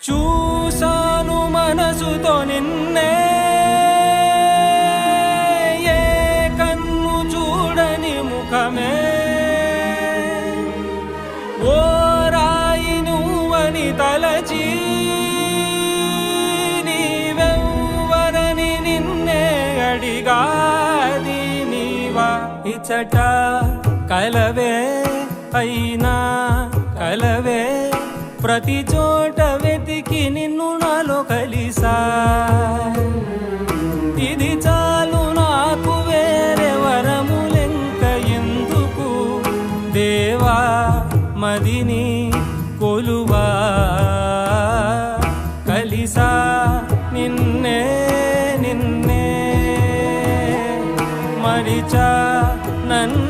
చూసాను మనసుతో నిన్నే, ఏ కన్ను చూడని ముఖమే, ఓ రాయి నువ్వని తలచి నీవెవ్వరని నిన్నే అడిగాది నీవా. ఇచ్చట కలవే అయినా కలవే, ప్రతి చోట వెతికి నిన్ను నాలో కలిసా. ఇది చాలు నాకు, వేరే వరములెంక ఎందుకు, దేవా మదిని కొలువా. కలిసా నిన్నే నిన్నే, మరిచా నన్ను